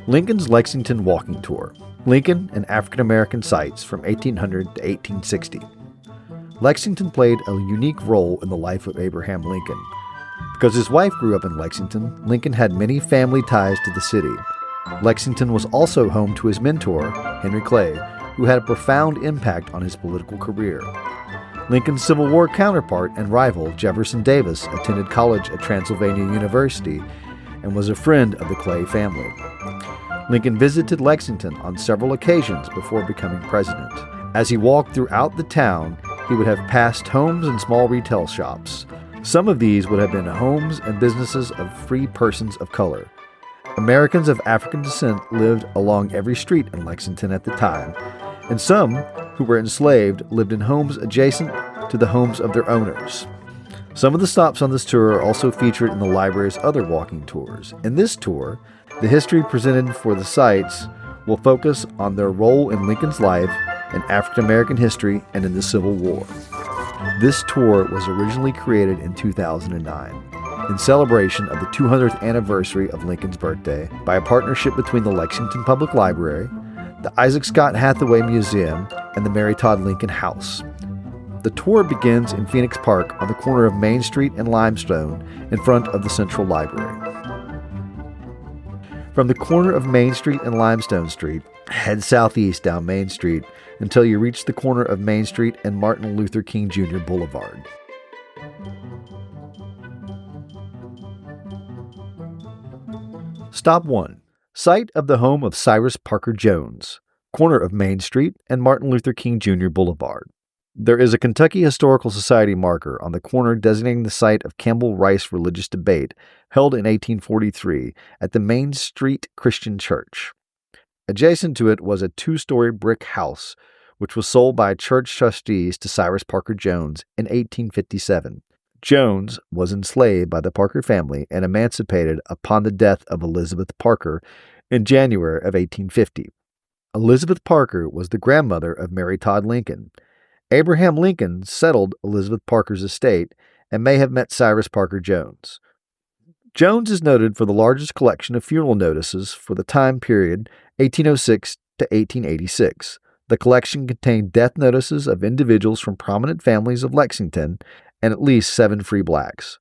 Lincoln's Lexington Walking Tour. Lincoln and African American Sites from 1800 to 1860. Lexington played a unique role in the life of Abraham Lincoln. Because his wife grew up in Lexington, Lincoln had many family ties to the city. Lexington was also home to his mentor, Henry Clay, who had a profound impact on his political career. Lincoln's Civil War counterpart and rival, Jefferson Davis, attended college at Transylvania University and was a friend of the Clay family. Lincoln visited Lexington on several occasions before becoming president. As he walked throughout the town, he would have passed homes and small retail shops. Some of these would have been homes and businesses of free persons of color. Americans of African descent lived along every street in Lexington at the time, and some who were enslaved lived in homes adjacent to the homes of their owners. Some of the stops on this tour are also featured in the library's other walking tours. In this tour, the history presented for the sites will focus on their role in Lincoln's life, in African American history, and in the Civil War. This tour was originally created in 2009 in celebration of the 200th anniversary of Lincoln's birthday by a partnership between the Lexington Public Library, the Isaac Scott Hathaway Museum, and the Mary Todd Lincoln House. The tour begins in Phoenix Park on the corner of Main Street and Limestone in front of the Central Library. From the corner of Main Street and Limestone Street, head southeast down Main Street until you reach the corner of Main Street and Martin Luther King Jr. Boulevard. Stop 1. Site of the home of Cyrus Parker Jones, corner of Main Street and Martin Luther King Jr. Boulevard. There is a Kentucky Historical Society marker on the corner designating the site of Campbell Rice religious debate held in 1843 at the Main Street Christian Church. Adjacent to it was a 2-story brick house, which was sold by church trustees to Cyrus Parker Jones in 1857. Jones was enslaved by the Parker family and emancipated upon the death of Elizabeth Parker in January of 1850. Elizabeth Parker was the grandmother of Mary Todd Lincoln. Abraham Lincoln settled Elizabeth Parker's estate and may have met Cyrus Parker Jones. Jones is noted for the largest collection of funeral notices for the time period 1806 to 1886. The collection contained death notices of individuals from prominent families of Lexington and at least 7 free blacks.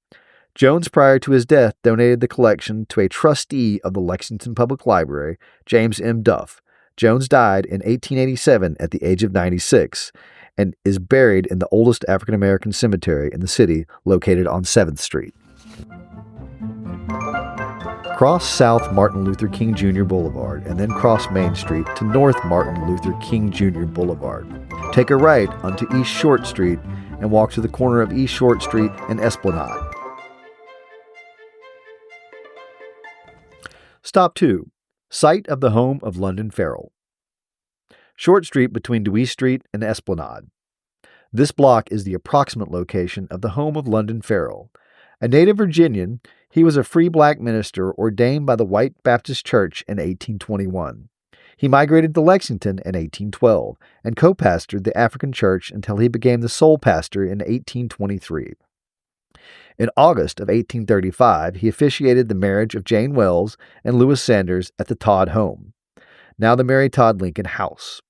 Jones, prior to his death, donated the collection to a trustee of the Lexington Public Library, James M. Duff. Jones died in 1887 at the age of 96 and is buried in the oldest African American cemetery in the city, located on 7th Street. Cross South Martin Luther King Jr. Boulevard and then cross Main Street to North Martin Luther King Jr. Boulevard. Take a right onto East Short Street and walk to the corner of East Short Street and Esplanade. Stop 2. Site of the home of London Farrell. Short Street between Dewey Street and Esplanade. This block is the approximate location of the home of London Farrell. A native Virginian, he was a free black minister ordained by the White Baptist Church in 1821. He migrated to Lexington in 1812 and co-pastored the African church until he became the sole pastor in 1823. In August of 1835, he officiated the marriage of Jane Wells and Lewis Sanders at the Todd home, now the Mary Todd Lincoln House.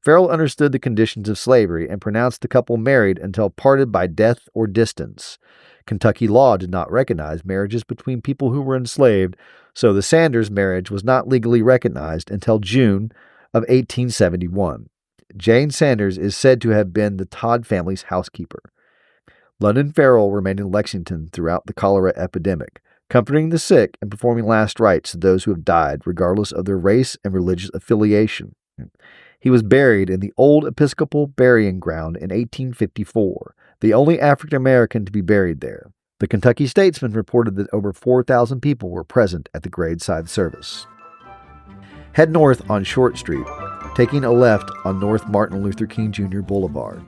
Farrell understood the conditions of slavery and pronounced the couple married until parted by death or distance. Kentucky law did not recognize marriages between people who were enslaved, so the Sanders marriage was not legally recognized until June of 1871. Jane Sanders is said to have been the Todd family's housekeeper. London Farrell remained in Lexington throughout the cholera epidemic, comforting the sick and performing last rites to those who have died, regardless of their race and religious affiliation. He was buried in the old Episcopal burying ground in 1854, the only African American to be buried there. The Kentucky Statesman reported that over 4,000 people were present at the graveside service. Head north on Short Street, taking a left on North Martin Luther King Jr. Boulevard.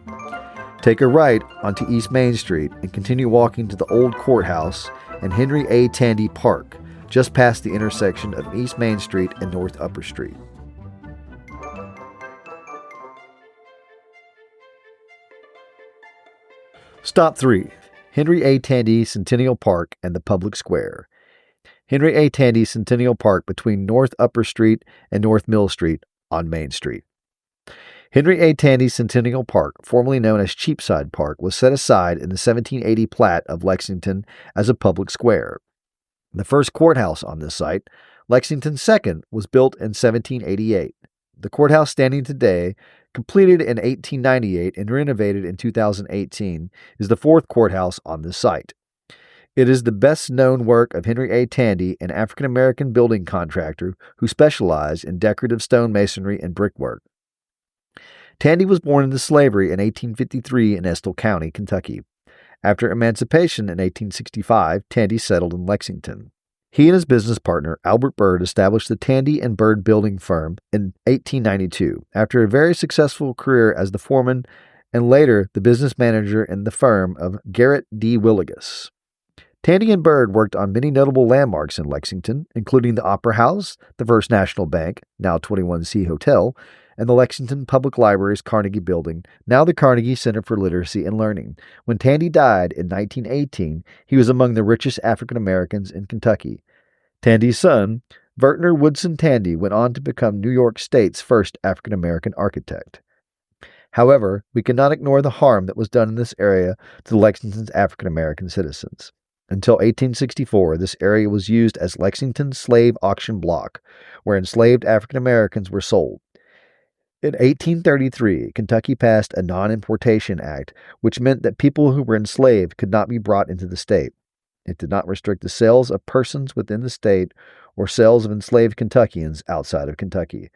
Take a right onto East Main Street and continue walking to the old courthouse and Henry A. Tandy Park, just past the intersection of East Main Street and North Upper Street. Stop 3. Henry A. Tandy Centennial Park and the Public Square. Henry A. Tandy Centennial Park between North Upper Street and North Mill Street on Main Street. Henry A. Tandy Centennial Park, formerly known as Cheapside Park, was set aside in the 1780 plat of Lexington as a public square. The first courthouse on this site, Lexington II, was built in 1788. The courthouse standing today, completed in 1898 and renovated in 2018, is the fourth courthouse on this site. It is the best-known work of Henry A. Tandy, an African-American building contractor who specialized in decorative stone masonry and brickwork. Tandy was born into slavery in 1853 in Estill County, Kentucky. After emancipation in 1865, Tandy settled in Lexington. He and his business partner, Albert Bird, established the Tandy and Bird Building Firm in 1892. After a very successful career as the foreman and later the business manager in the firm of Garrett D. Willigus. Tandy and Bird worked on many notable landmarks in Lexington, including the Opera House, the First National Bank, now 21C Hotel, and the Lexington Public Library's Carnegie Building, now the Carnegie Center for Literacy and Learning. When Tandy died in 1918, he was among the richest African Americans in Kentucky. Tandy's son, Vertner Woodson Tandy, went on to become New York State's first African American architect. However, we cannot ignore the harm that was done in this area to Lexington's African American citizens. Until 1864, this area was used as Lexington's slave auction block, where enslaved African Americans were sold. In 1833, Kentucky passed a Non-Importation Act, which meant that people who were enslaved could not be brought into the state. It did not restrict the sales of persons within the state or sales of enslaved Kentuckians outside of Kentucky.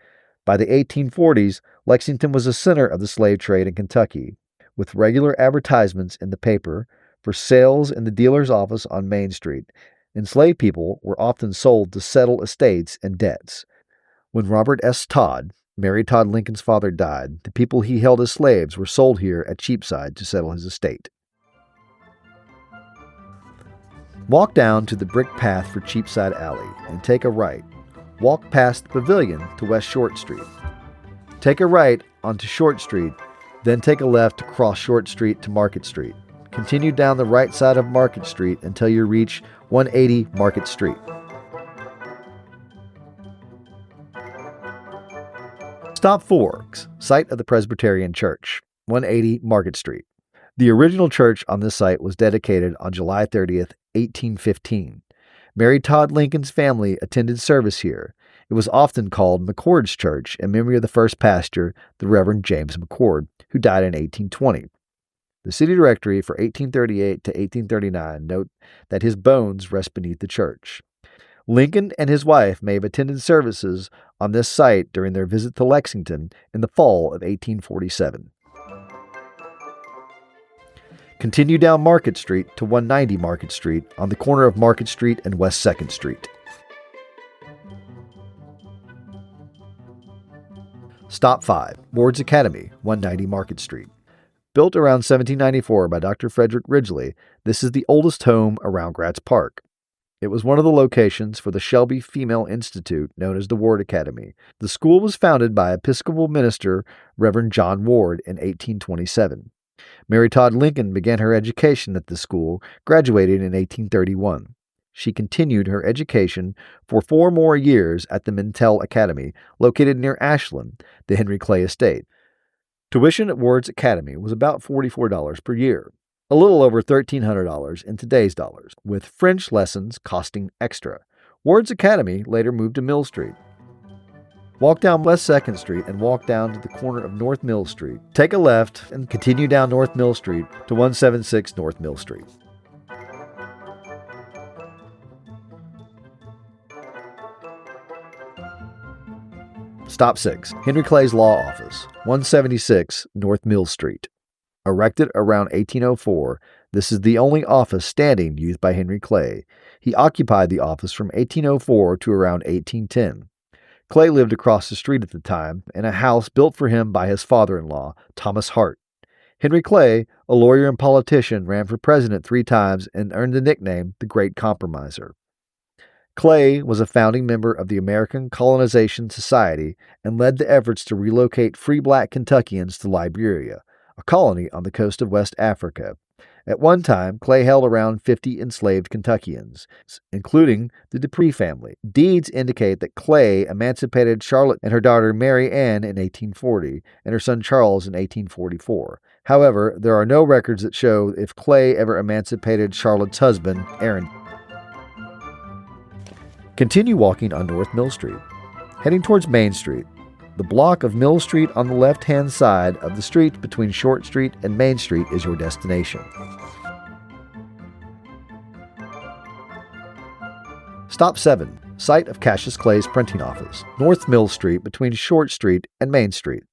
By the 1840s, Lexington was a center of the slave trade in Kentucky, with regular advertisements in the paper for sales in the dealer's office on Main Street. Enslaved people were often sold to settle estates and debts. When Robert S. Todd, Mary Todd Lincoln's father, died, the people he held as slaves were sold here at Cheapside to settle his estate. Walk down to the brick path for Cheapside Alley and take a right. Walk past the pavilion to West Short Street. Take a right onto Short Street, then take a left to cross Short Street to Market Street. Continue down the right side of Market Street until you reach 180 Market Street. Stop Forks, site of the Presbyterian Church, 180 Market Street. The original church on this site was dedicated on July 30th, 1815. Mary Todd Lincoln's family attended service here. It was often called McCord's Church in memory of the first pastor, the Reverend James McCord, who died in 1820. The city directory for 1838 to 1839 note that his bones rest beneath the church. Lincoln and his wife may have attended services on this site during their visit to Lexington in the fall of 1847. Continue down Market Street to 190 Market Street on the corner of Market Street and West 2nd Street. Stop 5, Ward's Academy, 190 Market Street. Built around 1794 by Dr. Frederick Ridgely, this is the oldest home around Gratz Park. It was one of the locations for the Shelby Female Institute, known as the Ward Academy. The school was founded by Episcopal minister Reverend John Ward in 1827. Mary Todd Lincoln began her education at the school, graduating in 1831. She continued her education for 4 more years at the Mintel Academy, located near Ashland, the Henry Clay estate. Tuition at Ward's Academy was about $44 per year, a little over $1,300 in today's dollars, with French lessons costing extra. Ward's Academy later moved to Mill Street. Walk down West 2nd Street and walk down to the corner of North Mill Street. Take a left and continue down North Mill Street to 176 North Mill Street. Stop 6, Henry Clay's Law Office, 176 North Mill Street. Erected around 1804, this is the only office standing used by Henry Clay. He occupied the office from 1804 to around 1810. Clay lived across the street at the time in a house built for him by his father-in-law, Thomas Hart. Henry Clay, a lawyer and politician, ran for president 3 times and earned the nickname the Great Compromiser. Clay was a founding member of the American Colonization Society and led the efforts to relocate free black Kentuckians to Liberia, a colony on the coast of West Africa. At one time, Clay held around 50 enslaved Kentuckians, including the Dupree family. Deeds indicate that Clay emancipated Charlotte and her daughter Mary Ann in 1840 and her son Charles in 1844. However, there are no records that show if Clay ever emancipated Charlotte's husband, Aaron. Continue walking on North Mill Street. Heading towards Main Street, the block of Mill Street on the left-hand side of the street between Short Street and Main Street is your destination. Stop 7. Site of Cassius Clay's printing office, North Mill Street between Short Street and Main Street.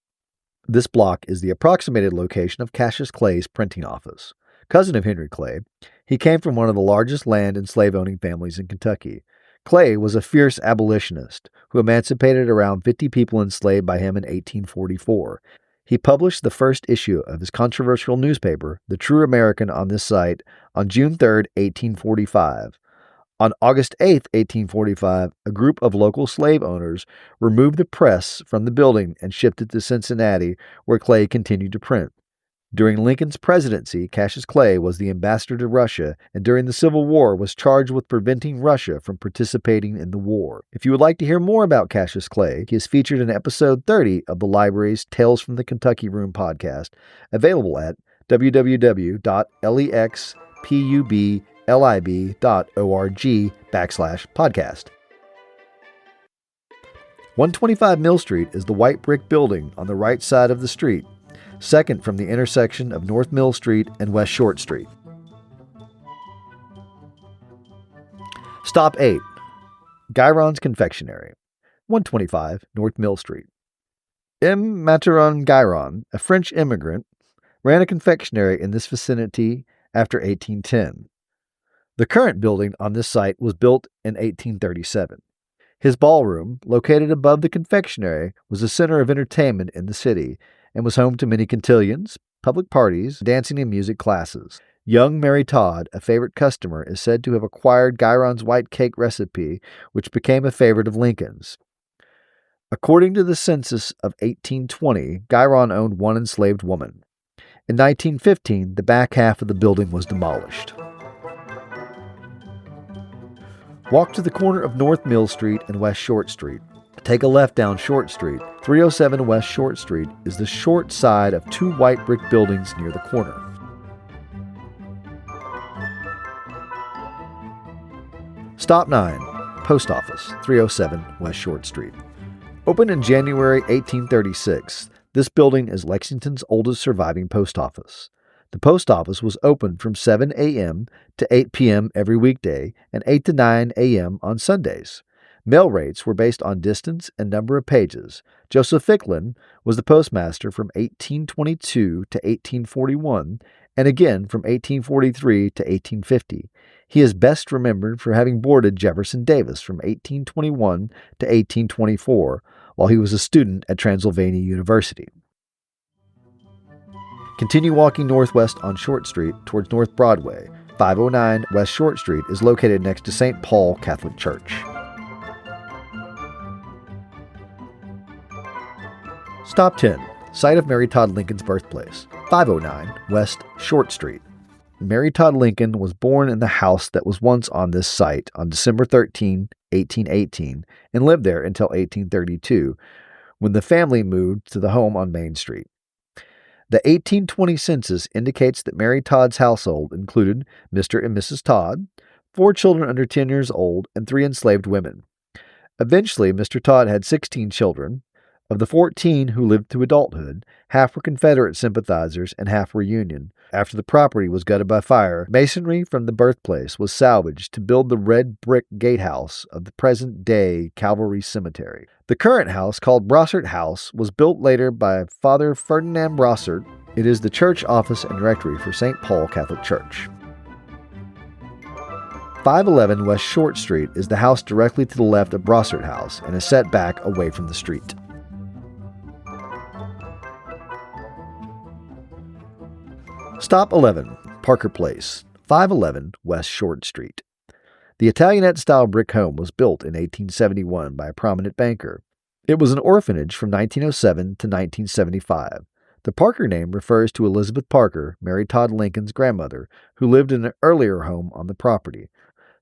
This block is the approximated location of Cassius Clay's printing office. Cousin of Henry Clay, he came from one of the largest land and slave-owning families in Kentucky. Clay was a fierce abolitionist who emancipated around 50 people enslaved by him in 1844. He published the first issue of his controversial newspaper, The True American, on this site on June 3, 1845. On August 8, 1845, a group of local slave owners removed the press from the building and shipped it to Cincinnati, where Clay continued to print. During Lincoln's presidency, Cassius Clay was the ambassador to Russia, and during the Civil War was charged with preventing Russia from participating in the war. If you would like to hear more about Cassius Clay, he is featured in episode 30 of the library's Tales from the Kentucky Room podcast, available at www.lexpublib.org/podcast. 125 Mill Street is the white brick building on the right side of the street, second from the intersection of North Mill Street and West Short Street. Stop 8. Gyron's Confectionery, 125 North Mill Street. M. Materon Gyron, a French immigrant, ran a confectionery in this vicinity after 1810. The current building on this site was built in 1837. His ballroom, located above the confectionery, was a center of entertainment in the city and was home to many cotillions, public parties, dancing and music classes. Young Mary Todd, a favorite customer, is said to have acquired Gyron's white cake recipe, which became a favorite of Lincoln's. According to the census of 1820, Gyron owned one enslaved woman. In 1915, the back half of the building was demolished. Walk to the corner of North Mill Street and West Short Street. Take a left down Short Street. 307 West Short Street is the short side of two white brick buildings near the corner. Stop 9. Post Office, 307 West Short Street. Opened in January 1836, this building is Lexington's oldest surviving post office. The post office was open from 7 a.m. to 8 p.m. every weekday and 8 to 9 a.m. on Sundays. Mail rates were based on distance and number of pages. Joseph Ficklin was the postmaster from 1822 to 1841 and again from 1843 to 1850. He is best remembered for having boarded Jefferson Davis from 1821 to 1824 while he was a student at Transylvania University. Continue walking northwest on Short Street towards North Broadway. 509 West Short Street is located next to St. Paul Catholic Church. Stop 10. Site of Mary Todd Lincoln's birthplace, 509 West Short Street. Mary Todd Lincoln was born in the house that was once on this site on December 13, 1818, and lived there until 1832, when the family moved to the home on Main Street. The 1820 census indicates that Mary Todd's household included Mr. and Mrs. Todd, 4 children under 10 years old, and 3 enslaved women. Eventually, Mr. Todd had 16 children. Of the 14 who lived to adulthood, half were Confederate sympathizers and half were Union. After the property was gutted by fire, masonry from the birthplace was salvaged to build the red brick gatehouse of the present-day Calvary Cemetery. The current house, called Brossart House, was built later by Father Ferdinand Brossart. It is the church office and rectory for St. Paul Catholic Church. 511 West Short Street is the house directly to the left of Brossart House and is set back away from the street. Stop 11, Parker Place, 511 West Short Street. The Italianate-style brick home was built in 1871 by a prominent banker. It was an orphanage from 1907 to 1975. The Parker name refers to Elizabeth Parker, Mary Todd Lincoln's grandmother, who lived in an earlier home on the property.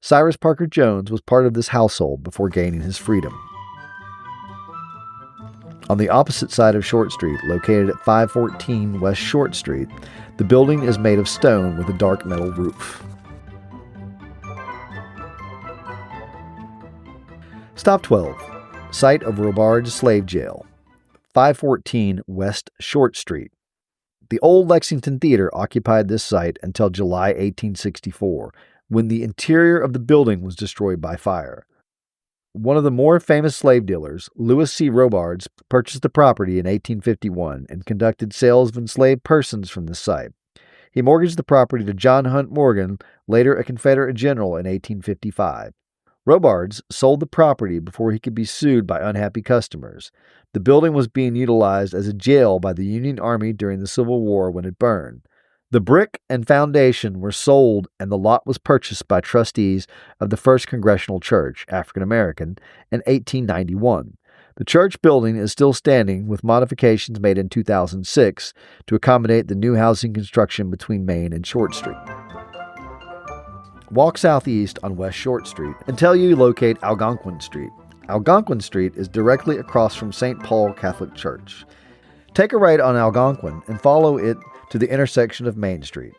Cyrus Parker Jones was part of this household before gaining his freedom. On the opposite side of Short Street, located at 514 West Short Street, the building is made of stone with a dark metal roof. Stop 12. Site of Robards Slave Jail, 514 West Short Street. The old Lexington Theater occupied this site until July 1864, when the interior of the building was destroyed by fire. One of the more famous slave dealers, Lewis C. Robards, purchased the property in 1851 and conducted sales of enslaved persons from the site. He mortgaged the property to John Hunt Morgan, later a Confederate general, in 1855. Robards sold the property before he could be sued by unhappy customers. The building was being utilized as a jail by the Union Army during the Civil War when it burned. The brick and foundation were sold, and the lot was purchased by trustees of the First Congregational Church, African American, in 1891. The church building is still standing, with modifications made in 2006 to accommodate the new housing construction between Main and Short Street. Walk southeast on West Short Street until you locate Algonquin Street. Algonquin Street is directly across from St. Paul Catholic Church. Take a right on Algonquin and follow it to the intersection of Main Street.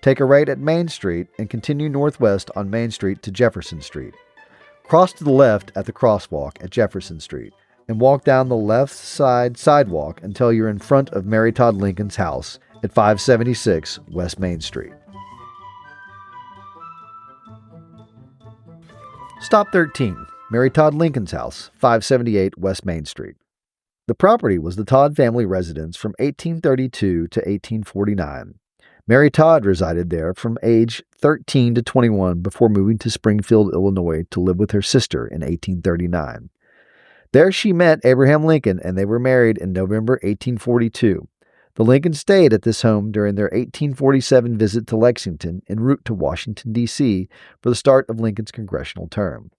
Take a right at Main Street and continue northwest on Main Street to Jefferson Street. Cross to the left at the crosswalk at Jefferson Street and walk down the left side sidewalk until you're in front of Mary Todd Lincoln's house at 576 West Main Street. Stop 13. Mary Todd Lincoln's house, 578 West Main Street. The property was the Todd family residence from 1832 to 1849. Mary Todd resided there from age 13 to 21 before moving to Springfield, Illinois to live with her sister in 1839. There she met Abraham Lincoln, and they were married in November 1842. The Lincolns stayed at this home during their 1847 visit to Lexington en route to Washington, D.C. for the start of Lincoln's congressional term.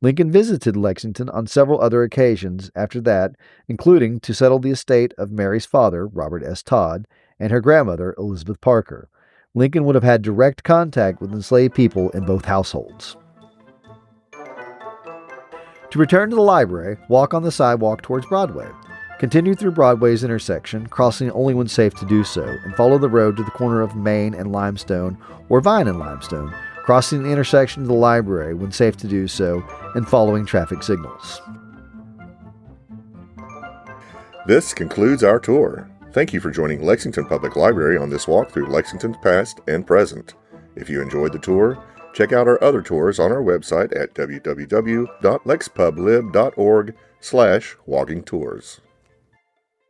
Lincoln visited Lexington on several other occasions after that, including to settle the estate of Mary's father, Robert S. Todd, and her grandmother, Elizabeth Parker. Lincoln would have had direct contact with enslaved people in both households. To return to the library, walk on the sidewalk towards Broadway. Continue through Broadway's intersection, crossing only when safe to do so, and follow the road to the corner of Main and Limestone or Vine and Limestone, crossing the intersection of the library when safe to do so, and following traffic signals. This concludes our tour. Thank you for joining Lexington Public Library on this walk through Lexington's past and present. If you enjoyed the tour, check out our other tours on our website at www.lexpublib.org/walkingtours.